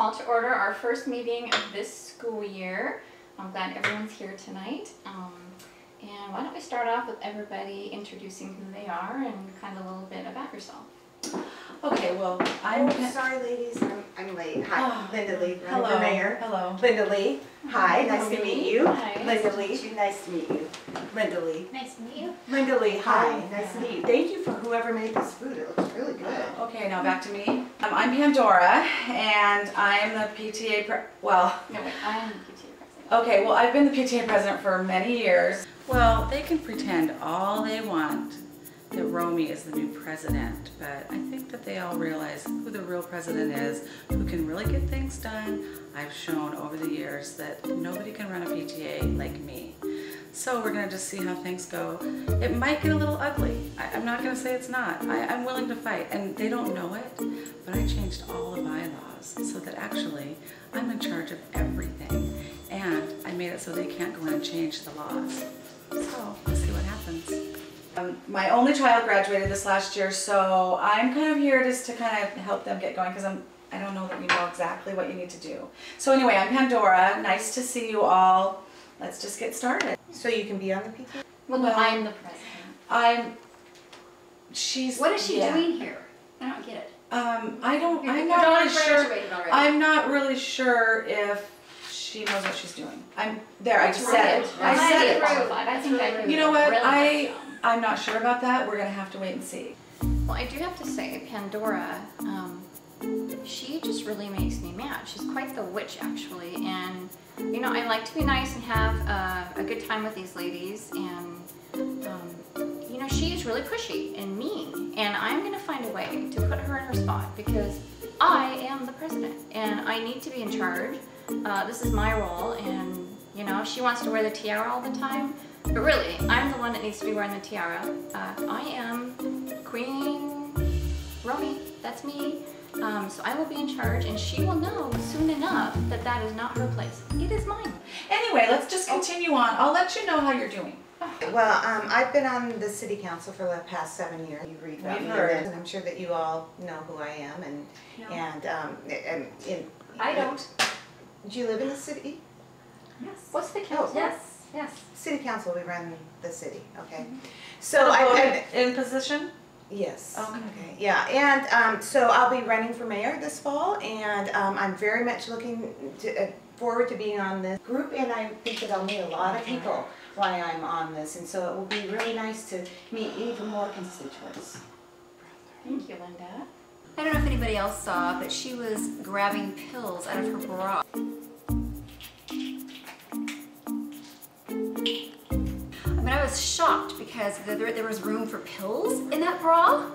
call to order our first meeting of this school year. I'm glad everyone's here tonight. And why don't we start off with everybody introducing who they are and kind of a little bit about yourself. Okay, well, I'm... sorry ladies, I'm late. Hi, Linda Lee, hello. Mayor. Hello. Linda Lee. Hi, nice to meet you. Hi. Linda Lee, nice to meet you. Linda Lee. Nice to meet you. Linda Lee, hi, nice to meet you. Thank you for whoever made this food, it looks really good. Okay, now back to me. I'm Pandora, and I'm the PTA No, wait, I am the PTA president. Okay, well, I've been the PTA president for many years. Well, they can pretend all they want that Romy is the new president, but I think that they all realize who the real president is, who can really get things done. I've shown over the years that nobody can run a PTA like me. So we're gonna just see how things go. It might get a little ugly. I'm not gonna say it's not. I'm willing to fight, and they don't know it, but I changed all the bylaws so that actually I'm in charge of everything, and I made it so they can't go in and change the laws. So let's see what happens. My only child graduated this last year, so I'm kind of here just to kind of help them get going because I don't know that you know exactly what you need to do. So anyway, I'm Pandora. Nice to see you all. Let's just get started. So you can be on the PTA? Well, I'm the president. What is she doing here? I don't get it. I'm not really sure. I'm not really sure if she knows what she's doing. I just said it. I said it. I think I can. You know what? I'm not sure about that. We're gonna have to wait and see. Well, I do have to say, Pandora, she just really makes me mad. She's quite the witch, actually, and you know, I like to be nice and have a good time with these ladies, and you know, she is really pushy and mean, and I'm gonna find a way to put her in her spot because I am the president, and I need to be in charge. This is my role, and you know, she wants to wear the tiara all the time, but really, I'm the one that needs to be wearing the tiara. I am Queen Romy, that's me. So I will be in charge, and she will know soon enough that that is not her place. It is mine. Anyway, let's just continue on. I'll let you know how you're doing. Well, I've been on the city council for the past 7 years. You read about me, and I'm sure that you all know who I am, I don't. Do you live in the city? Yes. What's the council? Yes. Yes. City council, we run the city, okay. Mm-hmm. So I'm in position? Yes. Okay. Yeah, and so I'll be running for mayor this fall, and I'm very much looking forward to being on this group, and I think that I'll meet a lot of people while I'm on this, and so it will be really nice to meet even more constituents. Thank you, Linda. I don't know if anybody else saw, but she was grabbing pills out of her bra. I was shocked because there was room for pills in that bra.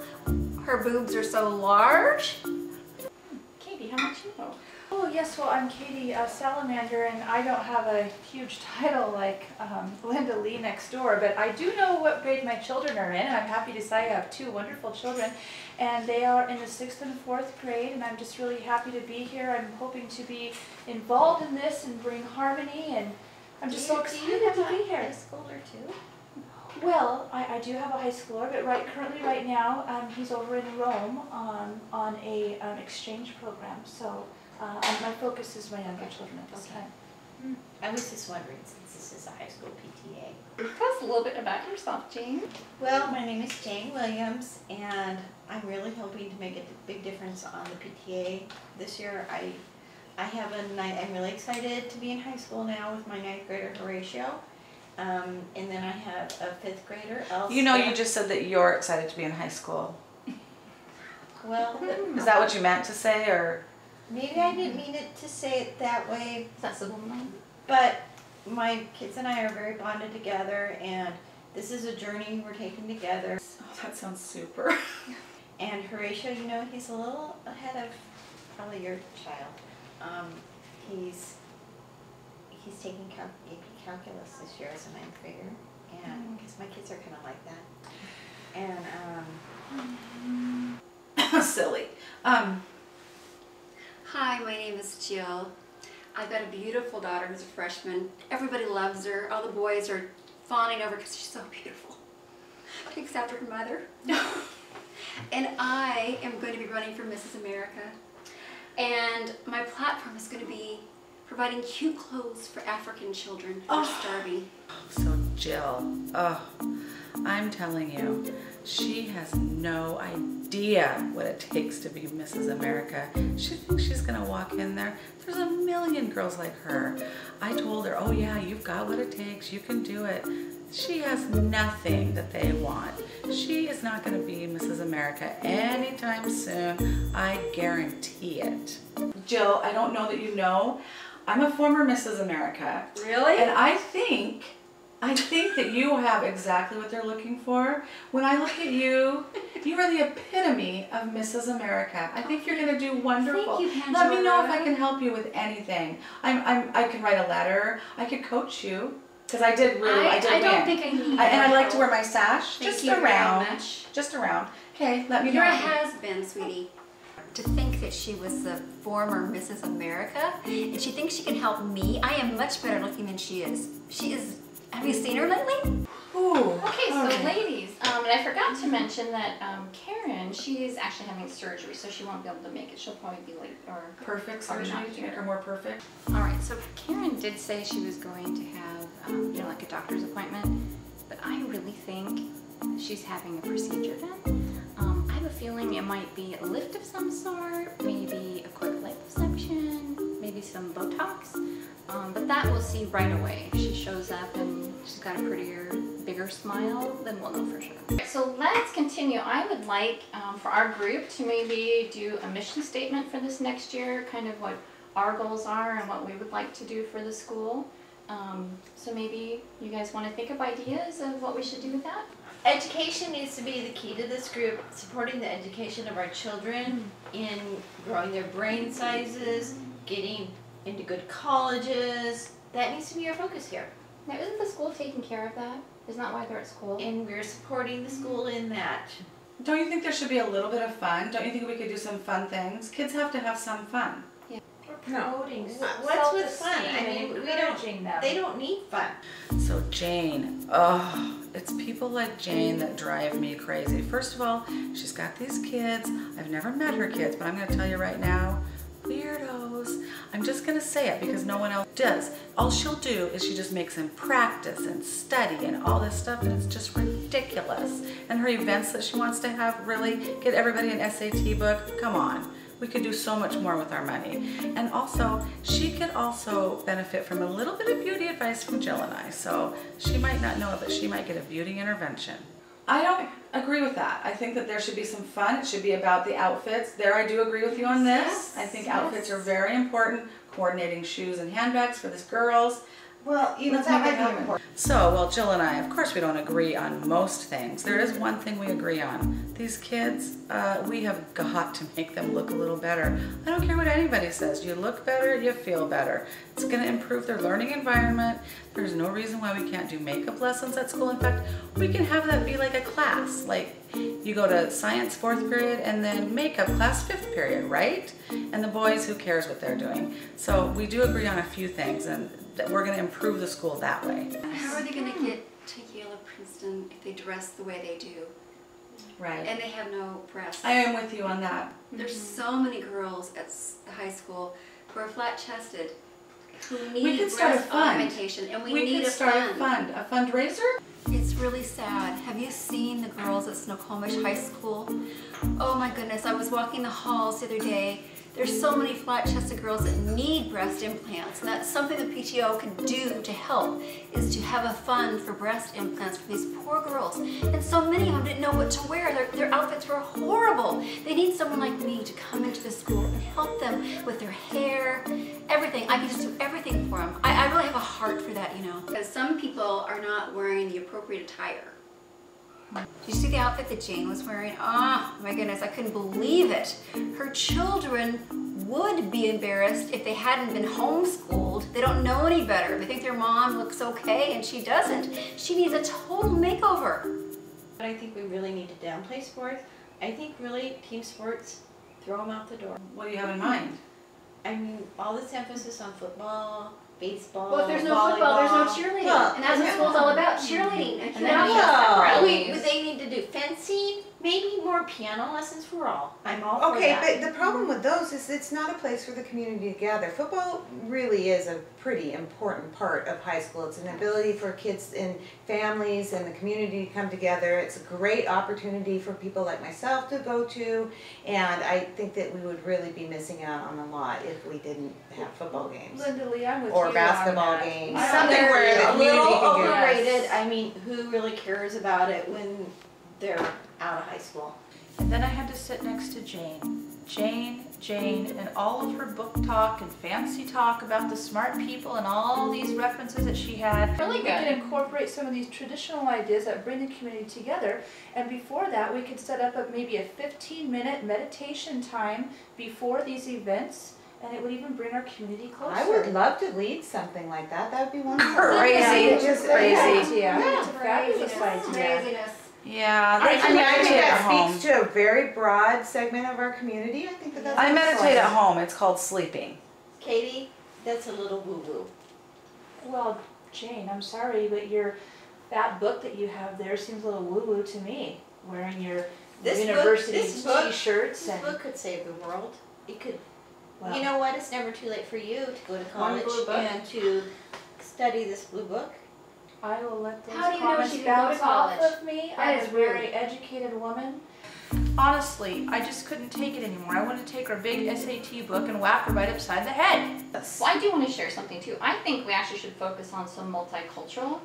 Her boobs are so large. Katie, how much you know? Oh yes, well I'm Katie Salamander, and I don't have a huge title like Linda Lee next door, but I do know what grade my children are in, and I'm happy to say I have 2 wonderful children, and they are in the 6th and 4th grade, and I'm just really happy to be here. I'm hoping to be involved in this and bring harmony, and I'm just so excited to be here. High schooler too? Well, I do have a high schooler, but currently right now he's over in Rome on an exchange program. So my focus is my younger children at this time. I was just wondering, since this is a high school PTA. Tell us a little bit about yourself, Jane. Well, my name is Jane Williams, and I'm really hoping to make a big difference on the PTA this year. I'm really excited to be in high school now with my 9th grader Horatio. And then I have a 5th grader, Elsa. You know, you just said that you're excited to be in high school. Well, Is that what you meant to say, or? maybe I didn't mean it to say it that way, Is that subliminal? but my kids and I are very bonded together, and this is a journey we're taking together. Oh, that sounds super. And Horatio, you know, he's a little ahead of probably your child. He's taking AP Calculus this year as a 9th grader, and because my kids are kind of like that. And Silly. Hi, my name is Jill. I've got a beautiful daughter who's a freshman. Everybody loves her. All the boys are fawning over because she's so beautiful. Takes after her mother. And I am going to be running for Mrs. America. And my platform is going to be providing cute clothes for African children who are starving. So Jill, I'm telling you, she has no idea what it takes to be Mrs. America. She thinks she's gonna walk in there. There's a million girls like her. I told her, oh yeah, you've got what it takes, you can do it. She has nothing that they want. She is not gonna be Mrs. America anytime soon. I guarantee it. Jill, I don't know that you know, I'm a former Mrs. America. Really? And I think that you have exactly what they're looking for. When I look at you, you are the epitome of Mrs. America. I think you're going to do wonderful. Thank you, Let me know if Pandora. I can help you with anything. I can write a letter. I could coach you because I did win. I don't think I need And I like help. to wear my sash Thank just you very around. much. Just around. Okay, let me You're a know. has-been, sweetie. To think that she was the former Mrs. America and she thinks she can help me. I am much better looking than she is. She is, have you seen her lately? Ooh, Okay, so ladies, and I forgot to mention that Karen, she is actually having surgery, so she won't be able to make it. She'll probably be late or perfect probably surgery not to make here. her more perfect. All right, so Karen did say she was going to have, like a doctor's appointment, but I really think she's having a procedure done. I have a feeling it might be a lift of some sort, maybe a quick liposuction, maybe some Botox, but that we'll see right away. If she shows up and she's got a prettier, bigger smile, then we'll know for sure. Okay, so let's continue. I would like for our group to maybe do a mission statement for this next year, kind of what our goals are and what we would like to do for the school. So maybe you guys want to think of ideas of what we should do with that? Education needs to be the key to this group, supporting the education of our children in growing their brain sizes, getting into good colleges. That needs to be our focus here. Now, isn't the school taking care of that? Isn't that why they're at school? And we're supporting the school in that. Don't you think there should be a little bit of fun? Don't you think we could do some fun things? Kids have to have some fun. We're promoting What's with fun? I self-esteem mean, and we encouraging them. They don't need fun. So Jane, it's people like Jane that drive me crazy. First of all, she's got these kids. I've never met her kids, but I'm going to tell you right now, weirdos. I'm just going to say it because no one else does. All she'll do is she just makes them practice and study and all this stuff, and it's just ridiculous. And her events that she wants to have, really get everybody an SAT book. Come on. We could do so much more with our money. And also, she could also benefit from a little bit of beauty advice from Jill and I. So she might not know it, but she might get a beauty intervention. I don't agree with that. I think that there should be some fun. It should be about the outfits. There, I do agree with you on this. I think outfits are very important. Coordinating shoes and handbags for these girls. Well, you know, Let's that make it might be happen. important. So, well, Jill and I, of course we don't agree on most things. There is one thing we agree on. These kids, we have got to make them look a little better. I don't care what anybody says. You look better, you feel better. It's going to improve their learning environment. There's no reason why we can't do makeup lessons at school. In fact, we can have that be like a class. Like, you go to science 4th period and then makeup class 5th period, right? And the boys, who cares what they're doing? So we do agree on a few things, and we're going to improve the school that way. How are they going to get to Yale or Princeton if they dress the way they do? Right. And they have no breasts. I am with you on that. There's so many girls at high school who are flat-chested, who We need could start a breast fund. augmentation, and we We need could a start fund. a fundraiser. It's really sad. Have you seen the girls at Snokomish High School? Oh my goodness, I was walking the halls the other day. There's so many flat-chested girls that need breast implants, and that's something the PTO can do to help, is to have a fund for breast implants for these poor girls. And so many of them didn't know what to wear. Their outfits were horrible. They need someone like me to come into the school and help them with their hair, everything. I can just do everything for them. I really have a heart for that, you know. Because some people are not wearing the appropriate attire. Did you see the outfit that Jane was wearing? Oh my goodness, I couldn't believe it. Her children would be embarrassed if they hadn't been homeschooled. They don't know any better. They think their mom looks okay and she doesn't. She needs a total makeover. But I think we really need to downplay sports. I think really team sports, throw them out the door. What do you have in mind? I mean, all this emphasis on football, baseball, Well, if there's no volleyball. football, there's no cheerleading. Well, And that's what school's all about, cheerleading. And then we have pep No, rallies. they need to do fencing, maybe more piano lessons for all. I'm all for Okay, that. but the problem with those is it's not a place for the community to gather. Football really is a pretty important part of high school. It's an ability for kids and families and the community to come together. It's a great opportunity for people like myself to go to, and I think that we would really be missing out on a lot if we didn't have football games. Linda Lee, I'm with you Or on basketball that. games. I Something don't where the a community little can get. overrated. I mean, who really cares about it when they're out of high school? And then I had to sit next to Jane. Jane, and all of her book talk and fancy talk about the smart people and all these references that she had. Really, we could incorporate some of these traditional ideas that bring the community together, and before that we could set up maybe a 15-minute meditation time before these events, and it would even bring our community closer. I would love to lead something like that. That would be wonderful. Crazy, Just crazy. Yeah, it's a fabulous idea. Craziness. Yeah, I I mean, I meditate think at that home. speaks to a very broad segment of our community. I think that that's I meditate at excellent. home. It's called sleeping. Katie, that's a little woo-woo. Well, Jane, I'm sorry, but that book that you have there seems a little woo-woo to me. Wearing your university t-shirts This and book could save the world. It could. well, You know what? It's never too late for you to go to college blue book? and to study this blue book. I will let those How do you know comments she didn't go to bounce off college? of me. That I'm is a very educated woman. Honestly, I just couldn't take it anymore. I wanted to take her big SAT book and whack her right upside the head. Well, I do want to share something too. I think we actually should focus on some multicultural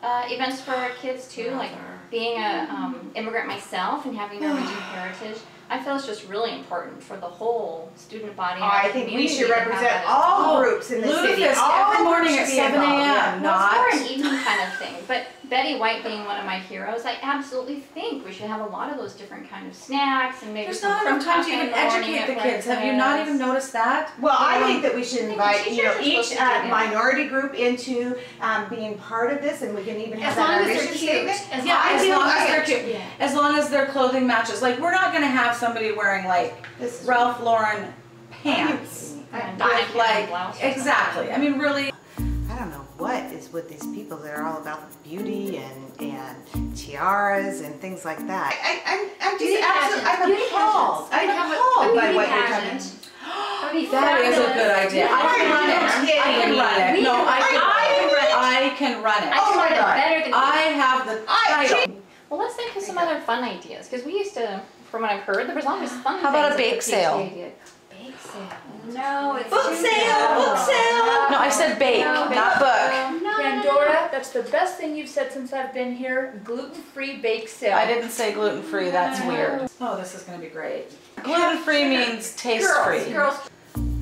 events for our kids too, like being a immigrant myself and having Norwegian heritage. I feel it's just really important for the whole student body. And I the think we community should to have represent that as all well. groups in the city. Ludicrous All every morning groups at should be 7 involved, yeah. a.m. Well, it's more Not. an evening kind of thing, but Betty White being one of my heroes, I absolutely think we should have a lot of those different kind of snacks and maybe There's some not enough time to coffee in even the morning educate at the kids. Have you not even noticed that? Well, I think that we should the invite, teachers are each supposed to do that. minority group into being part of this, and we can even have As that long our as they're mission cute. statement. As Yeah, long as as long as okay. they're cute. Yeah. As long as their clothing matches. Like, we're not gonna have somebody wearing like This is Ralph Lauren pants. And I Donna With Karan like, blouse or something. exactly. I mean, really. I don't know what is with these people that are all about beauty and tiaras and things like that. I'm Beauty just absolutely, pageants. I'm Beauty appalled. pageants. We could I'm have appalled by beauty what you're pageant. talking. That would be That is a fabulous. good idea. I can run it. I can run it. We No, can I run it. can run it. I Oh my tried it God. better than I have the title. Well, let's think of some other fun ideas, because we used to, from what I've heard, there was always fun How about a things bake that the sale? PTA did. Bake sale. No, it's Book too sale, bad. book sale. No, I said bake, No, not book. No, Pandora, that's the best thing you've said since I've been here. Gluten-free bake sale. I didn't say gluten-free, that's weird. Oh, this is gonna be great. Gluten-free means taste-free. Girls.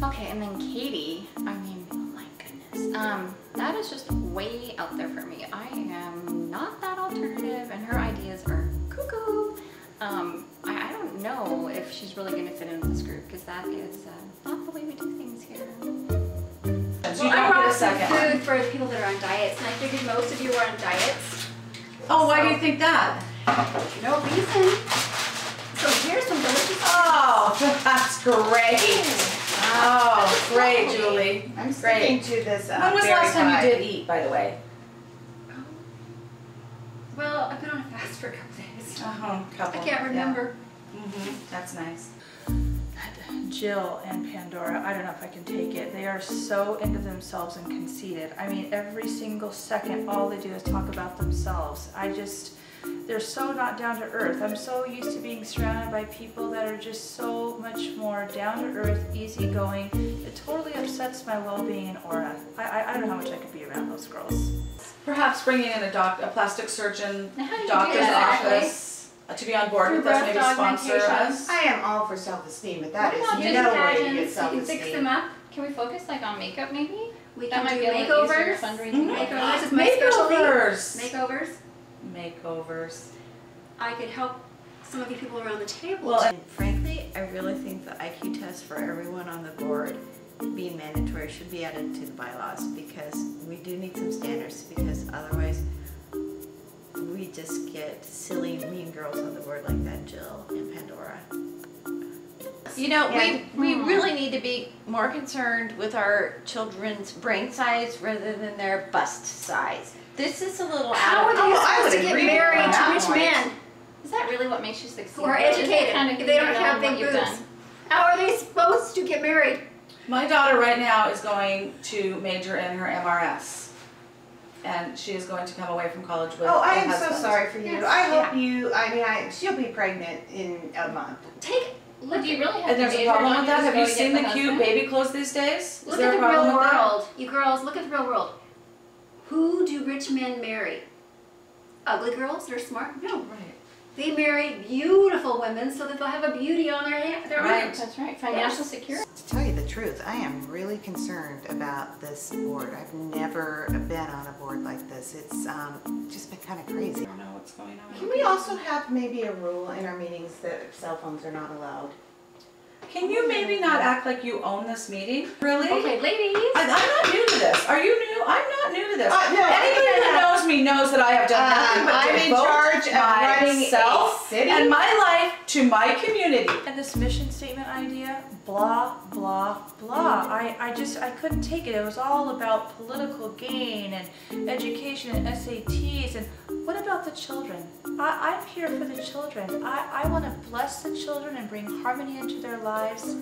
Okay, and then Katie, I mean, oh my goodness. That is just way out there for me. I am not that alternative, and her ideas are cuckoo. I don't know if she's really gonna fit in with this group, because that is not the way we do things here. You Well, I don't get brought a some second. food for the people that are on diets, and I figured most of you were on diets. Oh, why do you think that? No reason. So here's some delicious. Oh, that's great. Oh, great, Julie. I'm sticking to this When was the berry last time pie. you did eat, by the way? Well, I've been on a fast for a couple days. Couple. I can't remember. That's nice. Jill and Pandora, I don't know if I can take it. They are so into themselves and conceited. I mean, every single second, all they do is talk about themselves. They're so not down to earth. I'm so used to being surrounded by people that are just so much more down to earth, easygoing. It totally upsets my well-being and aura. I don't know how much I could be around those girls. Perhaps bringing in a plastic surgeon, Now, how do you do doctor's that, office to be on board Through with us, maybe breast sponsor augmentation. us. I am all for self-esteem, but that What is about no beauty way to get pageants? You can self-esteem. fix them up. Can we focus like on makeup maybe? We That can might do be a little easier makeovers. fundraising. Makeovers is my specialty. Makeovers. Makeovers. Makeovers. I could help some of you people around the table. Well, And frankly, I really think the IQ test for everyone on the board being mandatory should be added to the bylaws, because we do need some standards, because otherwise we just get silly mean girls on the board like that Jill and Pandora. You know, we really need to be more concerned with our children's brain size rather than their bust size. This is a little How out are of they I supposed would to get agree with married you on to that rich point. men? Is that really really what makes you succeed? Who are Isn't it educated, kind of if they don't you know, have what big you've boobs. done? How are they supposed to get married? My daughter right now is going to major in her MRS. And she is going to come away from college with Oh, I a am so husband. sorry for you. Yes. I hope you, she'll be pregnant in a month. Look, do you really have And to there's a major, problem don't with that? just Have go you to seen get the cute husband? baby clothes these days? Is Look there at a the real problem with that? world. You girls, look at the real world. Who do rich men marry? Ugly girls that are smart? No. Right. They marry beautiful women so that they'll have a beauty on their Right. arms. That's right, financial security. To tell you the truth, I am really concerned about this board. I've never been on a board like this. It's just been kind of crazy. I don't know what's going on. Can we also have maybe a rule in our meetings that cell phones are not allowed? Can you maybe not act like you own this meeting? Really? Okay, ladies. I'm not new to this. Are you new? I'm not new to this. No, Anybody that knows me knows that I have done nothing but I'm in charge of running myself a city. and my life to my community. And this mission statement idea, blah, blah, blah. I couldn't take it. It was all about political gain and education and SATs. And what about the children? I'm here for the children. I want to bless the children and bring harmony into their lives.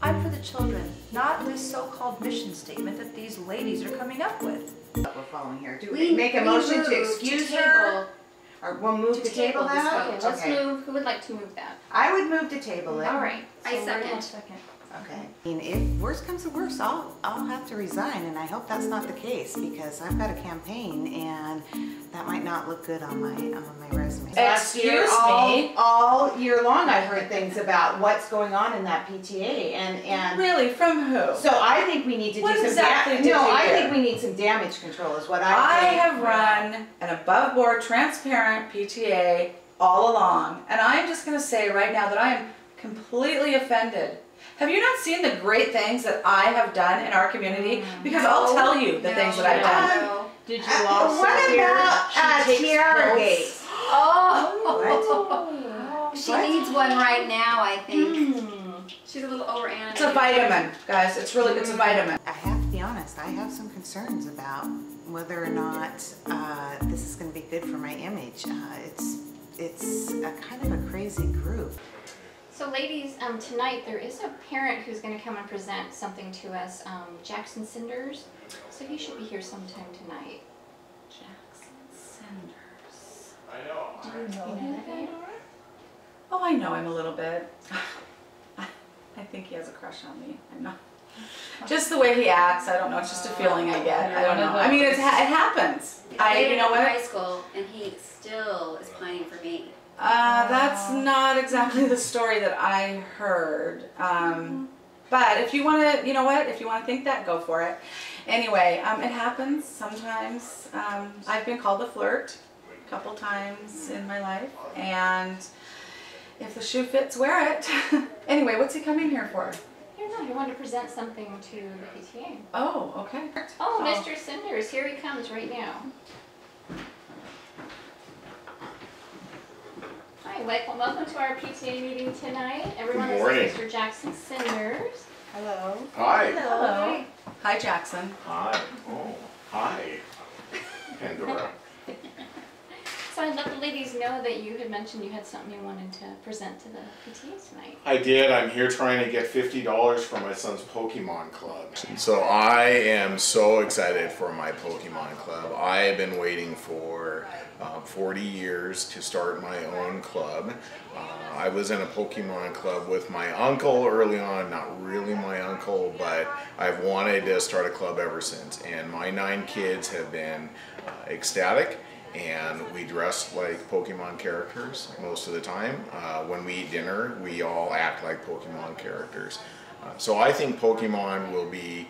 I'm for the children, not this so-called mission statement that these ladies are coming up with. We're following here. Do we make a motion to excuse her? Or we'll move to table that? Okay, let's move. Who would like to move that? I would move to table it. All right. I so we're second. Okay. I mean, if worse comes to worse, I'll have to resign, and I hope that's not the case because I've got a campaign, and that might not look good on my resume. Excuse me? All year long, I've heard things about what's going on in that PTA, and Really? From who? so I think we need to What do some exactly did no, you I hear? think we need some damage control. Is what I think. have run an above-board, transparent PTA all along, and I am just going to say right now that I am completely offended. Have you not seen the great things that I have done in our community? Because I'll tell you the things that I've done. No. Did you also What hear about she takes Tiara pills? Gates? Oh, she What? needs one right now, I think. Hmm. She's a little overanimated. It's a vitamin, guys. It's a vitamin. I have to be honest, I have some concerns about whether or not this is going to be good for my image. It's a kind of a crazy group. So ladies, tonight there is a parent who's going to come and present something to us, Jackson Cinders. So he should be here sometime tonight. Jackson Cinders. Do you know that name? Oh, I know him a little bit. I think he has a crush on me. I'm not. Just the way he acts, I don't know. It's just a feeling I get. I don't know. I mean, it happens. I dated you know him in high what? school, and he still is pining for me. That's not exactly the story that I heard. But if you want to, you know what? If you want to think that, go for it. Anyway, it happens sometimes. I've been called a flirt a couple times in my life, and if the shoe fits, wear it. Anyway, what's he coming here for? I don't know. He wanted to present something to the PTA. Oh, okay. Oh, Mr. Cinders, here he comes right now. Hi, welcome to our PTA meeting tonight. Everyone, Good morning. this is Mr. Jackson Cinders. Hello. Hi. Hello. Hi, Jackson. Hi. Oh, hi. Pandora. So I'd let the ladies know that you had mentioned you had something you wanted to present to the PTA tonight. I did. I'm here trying to get $50 for my son's Pokemon Club. So I am so excited for my Pokemon Club. I have been waiting for 40 years to start my own club. I was in a Pokemon club with my uncle early on, not really my uncle, but I've wanted to start a club ever since. And my 9 kids have been ecstatic. And we dress like Pokemon characters most of the time. When we eat dinner, we all act like Pokemon characters. So I think Pokemon will be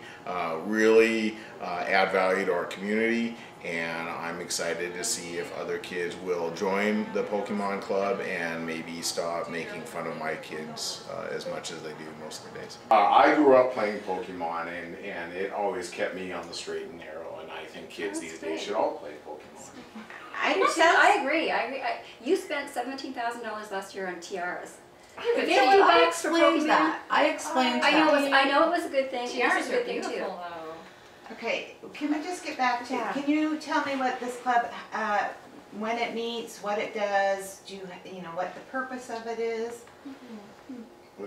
really add value to our community, and I'm excited to see if other kids will join the Pokemon Club and maybe stop making fun of my kids as much as they do most of the days. I grew up playing Pokemon, and it always kept me on the straight and narrow, and I think kids these days should all play Pokemon. I agree. You spent $17,000 last year on tiaras. I $50 for explained Pokemon. that. I explained I that. know it was a good thing. Tiaras It's a are good thing too. beautiful though. Okay, can we just get back to, Yeah. can you tell me what this club when it meets, what it does, you know, what the purpose of it is?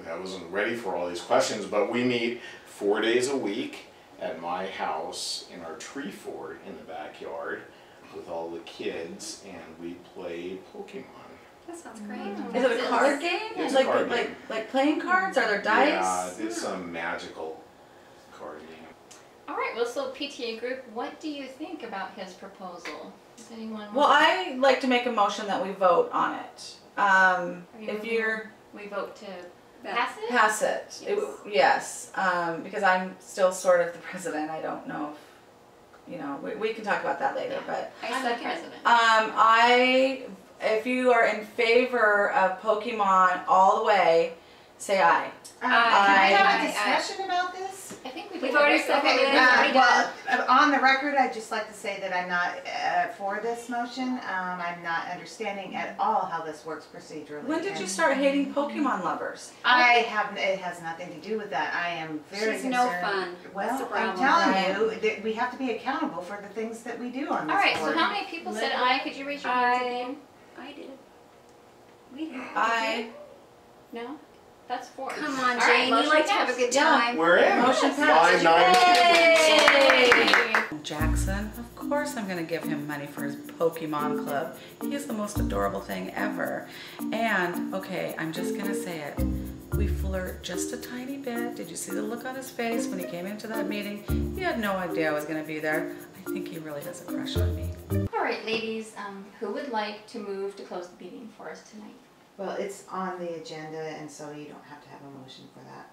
I wasn't ready for all these questions, but we meet 4 days a week at my house in our tree fort in the backyard with all the kids, and we play Pokemon. That sounds great. Is it a card game? It's a like card game. like playing cards? Are there dice? Yeah, it's a magical card game. All right, well, so PTA group, what do you think about his proposal? Does anyone Well, want I like to make a motion that we vote on it. If you're we vote to pass it? pass it, yes, because I'm still sort of the president. I don't know if, you know, we can talk about that later, but I'm the president. if you are in favor of Pokemon all the way, say aye. Can we have a Aye. discussion about this? I think We've already seconded it. Well, on the record, I'd just like to say that I'm not for this motion. I'm not understanding at all how this works procedurally. When did you and start hating Pokemon lovers? it has nothing to do with that. I am very She's concerned. no fun. That's Well, the I'm problem. telling you that we have to be accountable for the things that we do on this All right, so board. how many people said aye? Could you raise your hands again? I did. We did. Aye. No? That's 4. Come All on, right, Jane. You motion like to have a passed. good time. We're in. Motion passed. 5-9. Yay! Jackson, of course I'm gonna give him money for his Pokemon club. He is the most adorable thing ever. And, okay, I'm just gonna say it. We flirt just a tiny bit. Did you see the look on his face when he came into that meeting? He had no idea I was gonna be there. I think he really has a crush on me. All right, ladies, who would like to move to close the meeting for us tonight? Well, it's on the agenda, and so you don't have to have a motion for that.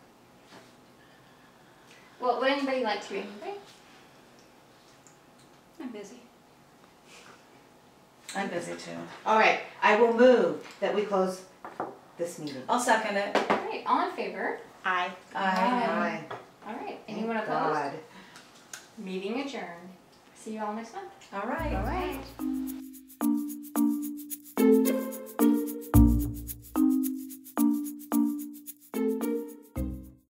Well, would anybody like to be? I'm busy. I'm busy too. All right, I will move that we close this meeting. I'll second it. All right, all in favor? Aye. Aye. All right, Thank anyone opposed? God. Meeting adjourned. See you all next month. All right. All right.